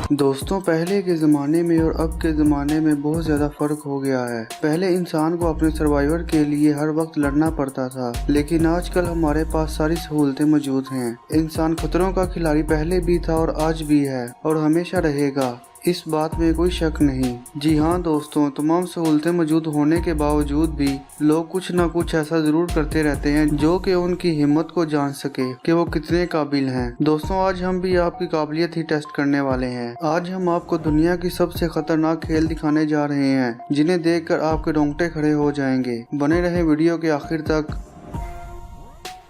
दोस्तों, पहले के ज़माने में और अब के ज़माने में बहुत ज़्यादा फ़र्क हो गया है। पहले इंसान को अपने सर्वाइवर के लिए हर वक्त लड़ना पड़ता था, लेकिन आजकल हमारे पास सारी सहूलतें मौजूद हैं। इंसान खतरों का खिलाड़ी पहले भी था और आज भी है और हमेशा रहेगा, इस बात में कोई शक नहीं। जी हाँ दोस्तों, तमाम सहूलतें मौजूद होने के बावजूद भी लोग कुछ न कुछ ऐसा जरूर करते रहते हैं जो कि उनकी हिम्मत को जान सके कि वो कितने काबिल हैं। दोस्तों, आज हम भी आपकी काबिलियत ही टेस्ट करने वाले हैं। आज हम आपको दुनिया की सबसे खतरनाक खेल दिखाने जा रहे हैं, जिन्हें देखकर आपके रोंगटे खड़े हो जाएंगे। बने रहे वीडियो के आखिर तक।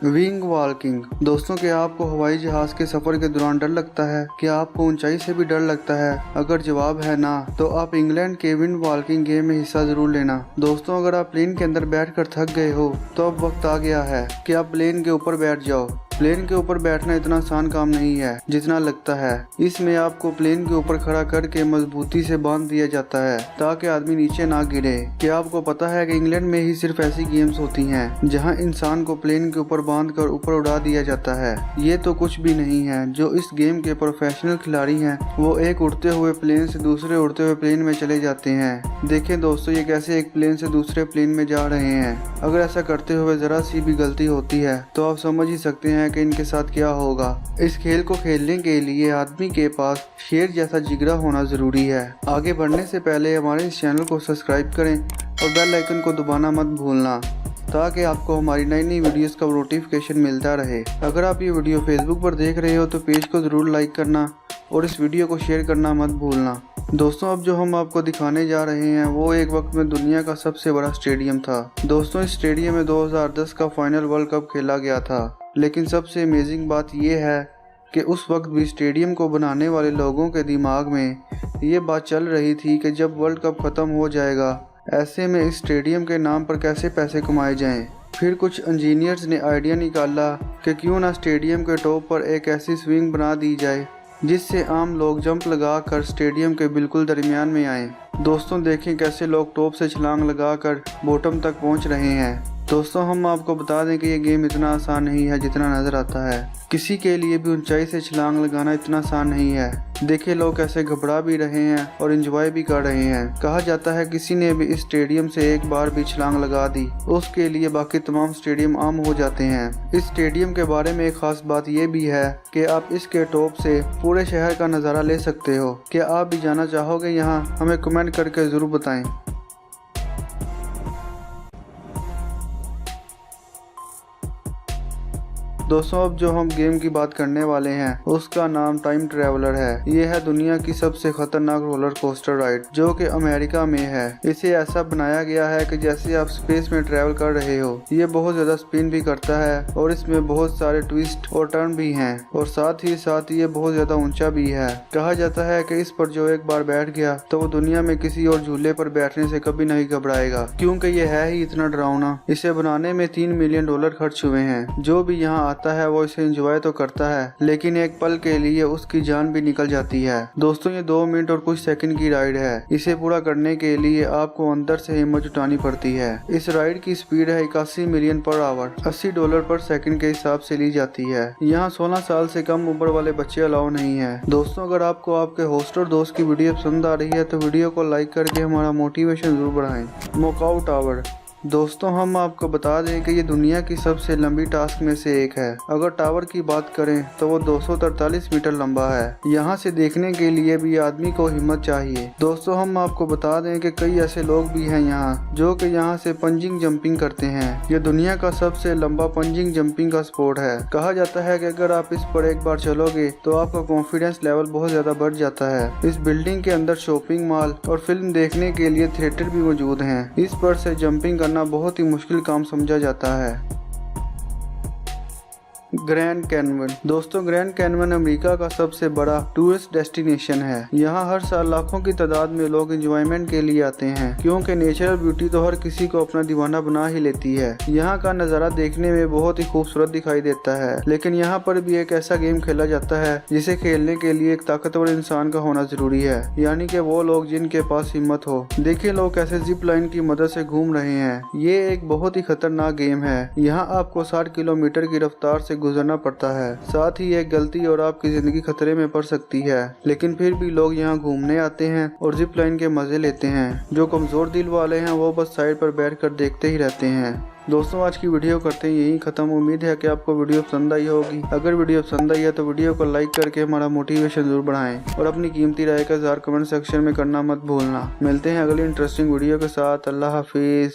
Wing walking. दोस्तों, क्या आपको हवाई जहाज के सफर के दौरान डर लगता है? क्या आपको ऊंचाई से भी डर लगता है? अगर जवाब है ना, तो आप इंग्लैंड के विंग वॉकिंग गेम में हिस्सा जरूर लेना। दोस्तों, अगर आप प्लेन के अंदर बैठकर थक गए हो तो अब वक्त आ गया है कि आप प्लेन के ऊपर बैठ जाओ। प्लेन के ऊपर बैठना इतना आसान काम नहीं है जितना लगता है। इसमें आपको प्लेन के ऊपर खड़ा करके मजबूती से बांध दिया जाता है ताकि आदमी नीचे ना गिरे। क्या आपको पता है कि इंग्लैंड में ही सिर्फ ऐसी गेम्स होती हैं जहां इंसान को प्लेन के ऊपर बांधकर ऊपर उड़ा दिया जाता है? ये तो कुछ भी नहीं है। जो इस गेम के प्रोफेशनल खिलाड़ी हैं वो एक उड़ते हुए प्लेन से दूसरे उड़ते हुए प्लेन में चले जाते हैं। देखें दोस्तों, ये कैसे एक प्लेन से दूसरे प्लेन में जा रहे हैं। अगर ऐसा करते हुए जरा सी भी गलती होती है तो आप समझ ही सकते हैं कि इनके साथ क्या होगा। इस खेल को खेलने के लिए आदमी के पास शेर जैसा जिगरा होना जरूरी है। आगे बढ़ने से पहले हमारे इस चैनल को सब्सक्राइब करें और बेल आइकन को दबाना मत भूलना, ताकि आपको हमारी नई नई वीडियोस का नोटिफिकेशन मिलता रहे। अगर आप ये वीडियो फेसबुक पर देख रहे हो तो पेज को जरूर लाइक करना और इस वीडियो को शेयर करना मत भूलना। दोस्तों, अब जो हम आपको दिखाने जा रहे हैं वो एक वक्त में दुनिया का सबसे बड़ा स्टेडियम था। दोस्तों, इस स्टेडियम में 2010 का फाइनल वर्ल्ड कप खेला गया था, लेकिन सबसे अमेजिंग बात यह है कि उस वक्त भी स्टेडियम को बनाने वाले लोगों के दिमाग में ये बात चल रही थी कि जब वर्ल्ड कप ख़त्म हो जाएगा, ऐसे में इस स्टेडियम के नाम पर कैसे पैसे कमाए जाएं। फिर कुछ इंजीनियर्स ने आइडिया निकाला कि क्यों ना स्टेडियम के टॉप पर एक ऐसी स्विंग बना दी जाए जिससे आम लोग जंप लगा कर स्टेडियम के बिल्कुल दरमियान में आएं। दोस्तों, देखें कैसे लोग टॉप से छलांग लगाकर बॉटम तक पहुंच रहे हैं। दोस्तों, हम आपको बता दें कि ये गेम इतना आसान नहीं है जितना नजर आता है। किसी के लिए भी ऊंचाई से छलांग लगाना इतना आसान नहीं है। देखिए लोग कैसे घबरा भी रहे हैं और एंजॉय भी कर रहे हैं। कहा जाता है किसी ने भी इस स्टेडियम से एक बार भी छलांग लगा दी उसके लिए बाकी तमाम स्टेडियम आम हो जाते हैं। इस स्टेडियम के बारे में एक खास बात ये भी है कि आप इसके टॉप से पूरे शहर का नज़ारा ले सकते हो। क्या आप भी जाना चाहोगे यहाँ? हमें कमेंट करके जरूर बताएं। दोस्तों, अब जो हम गेम की बात करने वाले हैं उसका नाम टाइम ट्रेवलर है। ये है दुनिया की सबसे खतरनाक रोलर कोस्टर राइड जो कि अमेरिका में है। इसे ऐसा बनाया गया है कि जैसे आप स्पेस में ट्रेवल कर रहे हो। ये बहुत ज्यादा स्पिन भी करता है और इसमें बहुत सारे ट्विस्ट और टर्न भी हैं और साथ ही साथ ये बहुत ज्यादा ऊंचा भी है। कहा जाता है कि इस पर जो एक बार बैठ गया तो वो दुनिया में किसी और झूले पर बैठने से कभी नहीं घबराएगा, क्योंकि ये है ही इतना डरावना। इसे बनाने में $3 मिलियन खर्च हुए हैं। जो भी यहाँ आता है वो इसे एंजॉय तो करता है, लेकिन एक पल के लिए उसकी जान भी निकल जाती है। दोस्तों, ये 2 मिनट और कुछ सेकंड की राइड है। इसे पूरा करने के लिए आपको अंदर से हिम्मत जुटानी पड़ती है। इस राइड की स्पीड है 81 मिलियन पर आवर, $80 पर सेकंड के हिसाब से ली जाती है। यहाँ 16 साल से कम उम्र वाले बच्चे अलाउ नहीं है। दोस्तों, अगर आपको आपके होस्ट और दोस्त की वीडियो पसंद आ रही है तो वीडियो को लाइक करके हमारा मोटिवेशन जरूर बढ़ाएं। मोकाऊ टावर। दोस्तों, हम आपको बता दें कि ये दुनिया की सबसे लंबी टास्क में से एक है। अगर टावर की बात करें तो वो 243 मीटर लंबा है। यहाँ से देखने के लिए भी आदमी को हिम्मत चाहिए। दोस्तों, हम आपको बता दें कि कई ऐसे लोग भी हैं यहाँ जो कि यहाँ से पंजिंग जंपिंग करते हैं। ये दुनिया का सबसे लंबा पंजिंग जंपिंग का स्पोर्ट है। कहा जाता है कि अगर आप इस पर एक बार चलोगे तो आपका कॉन्फिडेंस लेवल बहुत ज्यादा बढ़ जाता है। इस बिल्डिंग के अंदर शॉपिंग मॉल और फिल्म देखने के लिए थिएटर भी मौजूद हैं। इस पर से जंपिंग करना बहुत ही मुश्किल काम समझा जाता है। Grand Canyon. दोस्तों, ग्रैंड कैन्यन अमेरिका का सबसे बड़ा टूरिस्ट डेस्टिनेशन है। यहाँ हर साल लाखों की तादाद में लोग एंजॉयमेंट के लिए आते हैं, क्योंकि नेचुरल ब्यूटी तो हर किसी को अपना दीवाना बना ही लेती है। यहाँ का नज़ारा देखने में बहुत ही खूबसूरत दिखाई देता है, लेकिन यहाँ पर भी एक ऐसा गेम खेला जाता है जिसे खेलने के लिए एक ताकतवर इंसान का होना जरूरी है, यानी कि वो लोग जिनके पास हिम्मत हो। देखिए लोग कैसे जिप लाइन की मदद से घूम रहे हैं। ये एक बहुत ही खतरनाक गेम है। यहाँ आपको 60 किलोमीटर की रफ्तार से गुजरना पड़ता है। साथ ही एक गलती और आपकी जिंदगी खतरे में पड़ सकती है, लेकिन फिर भी लोग यहाँ घूमने आते हैं और जिप लाइन के मजे लेते हैं। जो कमजोर दिल वाले हैं वो बस साइड पर बैठकर देखते ही रहते हैं। दोस्तों, आज की वीडियो करते हैं यही खत्म। उम्मीद है कि आपको वीडियो पसंद आई होगी। अगर वीडियो पसंद आई है तो वीडियो को लाइक करके हमारा मोटिवेशन जरूर बढ़ाएं और अपनी कीमती राय का इज़हार कमेंट सेक्शन में करना मत भूलना। मिलते हैं अगली इंटरेस्टिंग वीडियो के साथ। अल्लाह हाफिज।